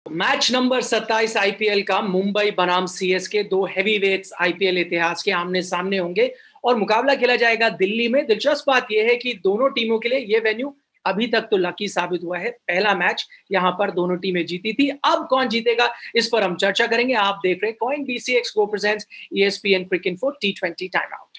Match number 27 IPL का मुंबई बनाम CSK, दो हैवीवेट्स आईपीएल इतिहास के आमने सामने होंगे और मुकाबला खेला जाएगा दिल्ली में। दिलचस्प बात यह है कि दोनों टीमों के लिए यह वेन्यू अभी तक तो लकी साबित हुआ है। पहला मैच यहां पर दोनों टीमें जीती थी। अब कौन जीतेगा, इस पर हम चर्चा करेंगे। आप देख रहे हैं कॉइन बीसीएक्स को presents ESPN Cricinfo T20 time out.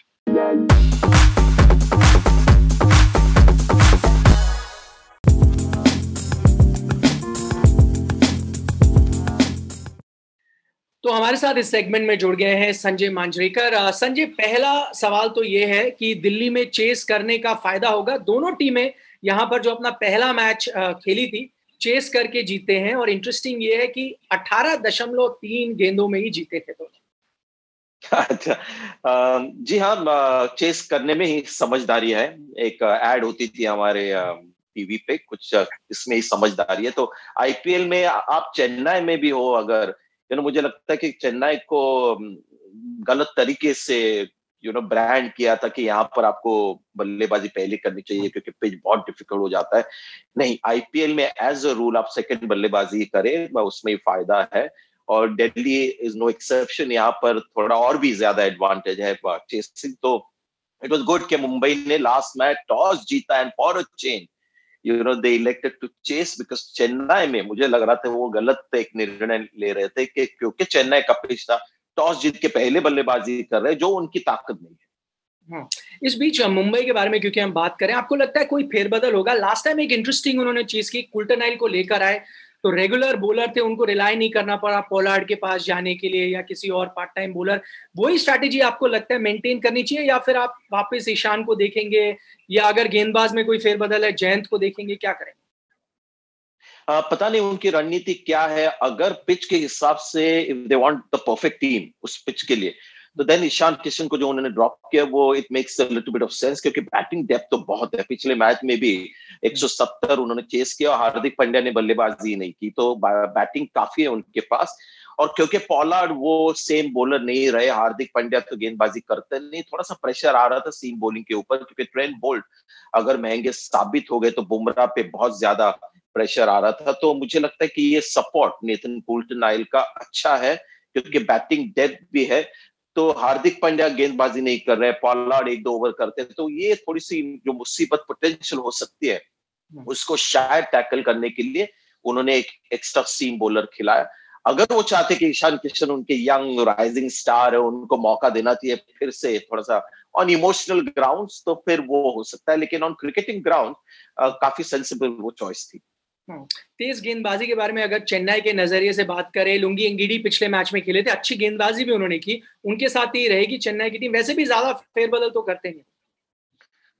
तो हमारे साथ इस सेगमेंट में जुड़ गए हैं संजय मांजरेकर। संजय, पहला सवाल तो ये है कि दिल्ली में चेस करने का फायदा होगा। दोनों टीमें यहां पर जो अपना पहला मैच खेली थी, चेस करके जीते हैं और इंटरेस्टिंग ये है कि 18.3 गेंदों में ही जीते थे दोनों। अच्छा। जी हाँ, चेस करने में ही समझदारी है। एक ऐड होती थी हमारे टीवी पे, कुछ इसमें ही समझदारी है। तो आईपीएल में आप चेन्नई में भी हो अगर, मुझे लगता है कि चेन्नई को गलत तरीके से ब्रांड किया था कि यहाँ पर आपको बल्लेबाजी पहले करनी चाहिए क्योंकि पिच बहुत डिफिकल्ट हो जाता है। नहीं, आईपीएल में एज अ रूल आप सेकंड बल्लेबाजी करें, उसमें ही फायदा है। और दिल्ली इज नो एक्सेप्शन। यहाँ पर थोड़ा और भी ज्यादा एडवांटेज है चेसिंग। तो इट वाज गुड कि मुंबई ने लास्ट मैच टॉस जीता and for a change they elected to chase, because Chennai में मुझे लग रहा था वो गलत एक निर्णय ले रहे थे कि क्योंकि चेन्नई का पिच था, टॉस जीत के पहले बल्लेबाजी कर रहे जो उनकी ताकत नहीं है। इस बीच मुंबई के बारे में क्योंकि हम बात करें, आपको लगता है कोई फेरबदल होगा? लास्ट टाइम एक इंटरेस्टिंग उन्होंने चीज की, कुल्टरनाइल को लेकर आए तो रेगुलर बॉलर थे, उनको रिलाई नहीं करना पड़ा पोलार्ड के पास जाने के लिए या किसी और पार्ट टाइम बॉलर। वही स्ट्रैटेजी आपको लगता है मेंटेन करनी चाहिए या फिर आप वापस ईशान को देखेंगे, या अगर गेंदबाज में कोई फेरबदल है जयंत को देखेंगे, क्या करेंगे? पता नहीं उनकी रणनीति क्या है। अगर पिच के हिसाब से if they want the perfect team उस पिच के लिए, तो देन ईशान किशन को जो उन्होंने ड्रॉप किया वो it makes a little bit of sense, क्योंकि बैटिंग डेप्थ तो बहुत है। पिछले मैच में भी 170 उन्होंने चेस किया और हार्दिक पांड्या ने बल्लेबाजी नहीं की, तो बैटिंग काफी है उनके पास। और क्योंकि पॉलार्ड वो सेम बॉलर नहीं रहे, हार्दिक पांड्या तो गेंदबाजी करते नहीं, थोड़ा सा प्रेशर आ रहा था सीम बॉलिंग के ऊपर, क्योंकि ट्रेंट बोल्ट अगर महंगे साबित हो गए तो बुमराह पे बहुत ज्यादा प्रेशर आ रहा था। तो मुझे लगता है कि ये सपोर्ट नेथन कुल्टरनाइल का अच्छा है क्योंकि बैटिंग डेप्थ भी है। तो हार्दिक पांड्या गेंदबाजी नहीं कर रहे, पॉलार्ड 1-2 ओवर करते हैं, तो ये थोड़ी सी जो मुसीबत पोटेंशियल हो सकती है उसको शायद टैकल करने के लिए उन्होंने एक एक्स्ट्रा सीम बॉलर खिलाया। अगर वो चाहते कि ईशान किशन उनके यंग राइजिंग स्टार है, उनको मौका देना चाहिए फिर से थोड़ा सा ऑन इमोशनल ग्राउंड्स, तो फिर वो हो सकता है, लेकिन ऑन क्रिकेटिंग ग्राउंड काफी सेंसिबल वो चॉइस थी। तेज गेंदबाजी के बारे में अगर चेन्नई के नजरिए से बात करें, लुंगी एंगिडी पिछले मैच में खेले थे, अच्छी गेंदबाजी भी उन्होंने की, उनके साथ ही रहेगी चेन्नई की टीम? वैसे भी ज्यादा फेरबदल तो करते हैं।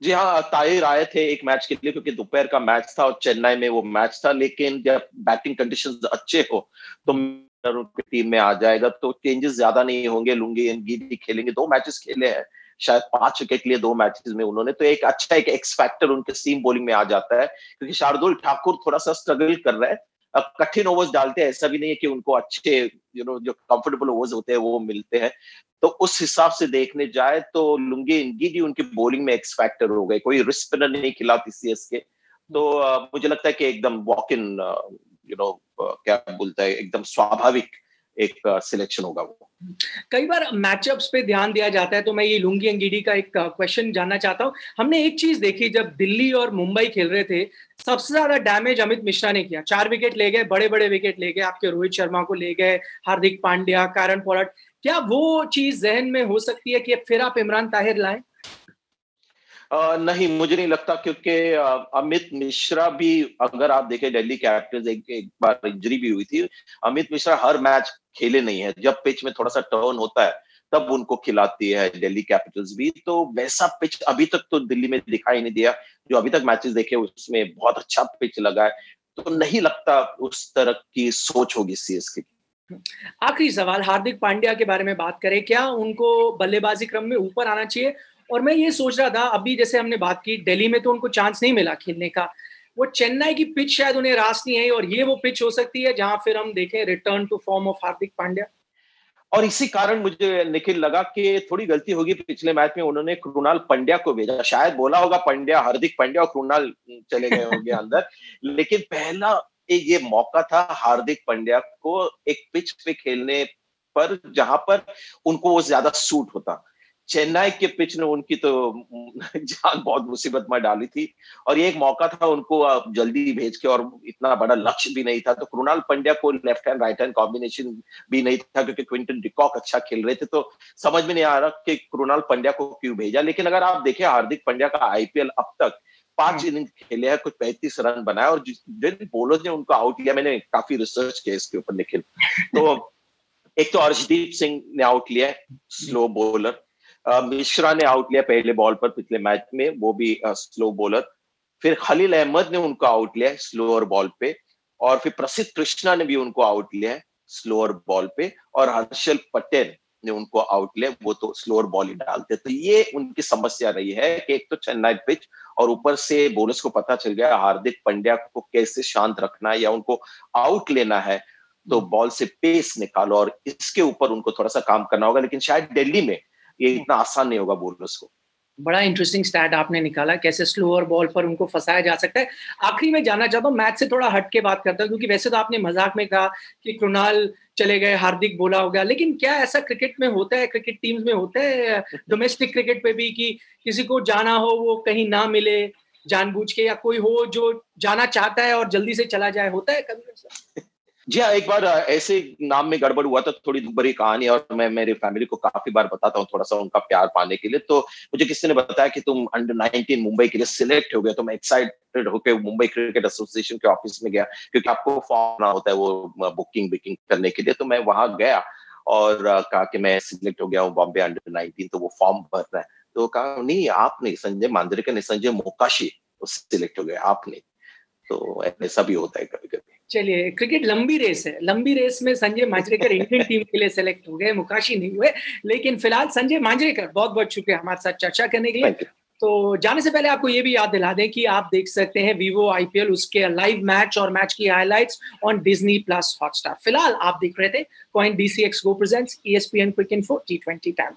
जी हाँ, ताहिर आए थे एक मैच के लिए क्योंकि दोपहर का मैच था और चेन्नई में वो मैच था, लेकिन जब बैटिंग कंडीशंस अच्छे हो तो उनकी टीम में आ जाएगा, तो चेंजेस ज्यादा नहीं होंगे। लुंगी एंगिडी खेलेंगे, 2 मैचेस खेले हैं, शायद 5 विकेट लिए 2 मैचेस में उन्होंने, तो एक अच्छा एक एक्स फैक्टर उनके सीम बॉलिंग में आ जाता है। क्योंकि शार्दुल ठाकुर थोड़ा सा स्ट्रगल कर रहा है, कठिन ओवर्स डालते हैं, ऐसा भी नहीं है कि उनको अच्छे जो कंफर्टेबल ओवर्स होते हैं वो मिलते हैं। तो उस हिसाब से देखने जाए तो लुंगी एंगिडी उनकी बॉलिंग में एक्स फैक्टर हो गए, कोई रिस्क स्पिनर नहीं खिलाती सीएस के। तो मुझे लगता है कि एकदम वॉक इन क्या बोलता है, एकदम स्वाभाविक एक सिलेक्शन होगा वो। कई बार मैचअप्स पे ध्यान दिया जाता है, तो मैं ये लुंगी एंगिडी का एक क्वेश्चन जानना चाहता हूँ। हमने एक चीज देखी, जब दिल्ली और मुंबई खेल रहे थे, सबसे ज्यादा डैमेज अमित मिश्रा ने किया। 4 विकेट ले गए, बड़े बड़े विकेट ले गए, आपके रोहित शर्मा को ले गए, हार्दिक पांड्या, कारण पोलार्ड। क्या वो चीज जहन में हो सकती है कि फिर आप इमरान ताहिर लाएं? नहीं, मुझे नहीं लगता, क्योंकि अमित मिश्रा भी अगर आप देखें, दिल्ली कैपिटल्स एक बार इंजरी भी हुई थी, अमित मिश्रा हर मैच खेले नहीं है। जब पिच में थोड़ा सा टर्न होता है तब उनको खिलाती है दिल्ली कैपिटल्स भी। तो वैसा पिच अभी तक तो दिल्ली में दिखाई नहीं दिया। जो अभी तक मैचेस देखे उसमें बहुत अच्छा पिच लगा है, तो नहीं लगता उस तरह की सोच होगी सीएसके की। आखिरी सवाल, हार्दिक पांड्या के बारे में बात करें, क्या उनको बल्लेबाजी क्रम में ऊपर आना चाहिए? और मैं ये सोच रहा था, अभी जैसे हमने बात की, दिल्ली में तो उनको चांस नहीं मिला खेलने का, वो चेन्नई की पिच शायद उन्हें रास नहीं है, और ये वो पिच हो सकती है जहां फिर हम देखें return to form of Hardik Pandya. और इसी कारण मुझे निखिल लगा कि थोड़ी गलती होगी, पिछले मैच में उन्होंने कृणाल पंड्या को भेजा। शायद बोला होगा पंड्या, हार्दिक पांड्या और कृणाल चले गए होंगे अंदर, लेकिन पहला ये मौका था हार्दिक पांड्या को एक पिच पे खेलने पर जहां पर उनको वो ज्यादा सूट होता। चेन्नई के पिच ने उनकी तो जान बहुत मुसीबत में डाली थी, और ये एक मौका था उनको जल्दी भेज के, और इतना बड़ा लक्ष्य भी नहीं था, तो कृणाल पंड्या को left hand right hand combination भी नहीं था, क्योंकि क्विंटन डिकॉक अच्छा खेल रहे थे, तो समझ में नहीं आ रहा कि कृणाल पंड्या को क्यों भेजा। लेकिन अगर आप देखें हार्दिक पांड्या का आईपीएल अब तक 5 इनिंग खेले हैं, कुछ 35 रन बनाए, और जिन बॉलर्स ने उनको आउट किया, मैंने काफी रिसर्च किया इसके ऊपर निखिल, तो एक तो अर्शदीप सिंह ने आउट लिया, स्लो बॉलर। मिश्रा ने आउट लिया पहले बॉल पर पिछले मैच में, वो भी स्लो बॉलर। फिर खलील अहमद ने उनको आउट लिया स्लोअर बॉल पे, और फिर प्रसिद्ध कृष्णा ने भी उनको आउट लिया है स्लोअर बॉल पे, और हर्षल पटेल ने उनको आउट लिया, वो तो स्लोअर बॉल ही डालते। तो ये उनकी समस्या रही है कि एक तो चेन्नई पिच, और ऊपर से बॉलर्स को पता चल गया हार्दिक पांड्या को कैसे शांत रखना है या उनको आउट लेना है, तो बॉल से पेस निकालो, और इसके ऊपर उनको थोड़ा सा काम करना होगा। लेकिन शायद दिल्ली में ये इतना आसान नहीं होगा बॉलर्स को। बड़ा इंटरेस्टिंग स्टैट आपने निकाला, कैसे स्लोअर बॉल पर उनको फंसाया जा सकता है। आखिरी में जानना चाहता हूँ, मैच से थोड़ा हट के बात करता हूँ, क्योंकि वैसे तो आपने मजाक में कहा कि कृणाल चले गए, हार्दिक बोला हो गया, लेकिन क्या ऐसा क्रिकेट में होता है, क्रिकेट टीम्स में होता है, डोमेस्टिक क्रिकेट पे भी, कि किसी को जाना हो वो कहीं ना मिले जानबूझ के, या कोई हो जो जाना चाहता है और जल्दी से चला जाए, होता है कभी ऐसा? जी हाँ, एक बार ऐसे नाम में गड़बड़ हुआ था, थोड़ी बड़ी कहानी, और मैं मेरी फैमिली को काफी बार बताता हूँ थोड़ा सा उनका प्यार पाने के लिए। तो मुझे किसी ने बताया कि तुम अंडर 19 मुंबई के लिए सिलेक्ट हो गया, तो मैं एक्साइटेड होकर मुंबई क्रिकेट एसोसिएशन के ऑफिस में गया, क्योंकि आपको फॉर्म ना होता है वो बुकिंग करने के लिए। तो मैं वहां गया और कहा कि मैं सिलेक्ट हो गया हूँ बॉम्बे अंडर 19, तो वो फॉर्म भर रहा है। तो कहा नहीं, आप नहीं, संजय मांजरेकर नहीं, संजय मोकाशी सिलेक्ट हो गया, आप नहीं। तो ऐसा भी होता है कभी कभी। चलिए, क्रिकेट लंबी रेस है, लंबी रेस में संजय मांजरेकर इंडियन टीम के लिए सेलेक्ट हो गए, मुकाशी नहीं हुए। लेकिन फिलहाल संजय मांजरेकर, बहुत बहुत शुक्रिया हमारे साथ चर्चा करने के लिए। तो जाने से पहले आपको ये भी याद दिला दें कि आप देख सकते हैं वीवो आईपीएल, उसके लाइव मैच और मैच की highlights on Disney plus Hotstar. फिलहाल आप देख रहे थे coin DCX Go presents ESPN Cricinfo T20 time.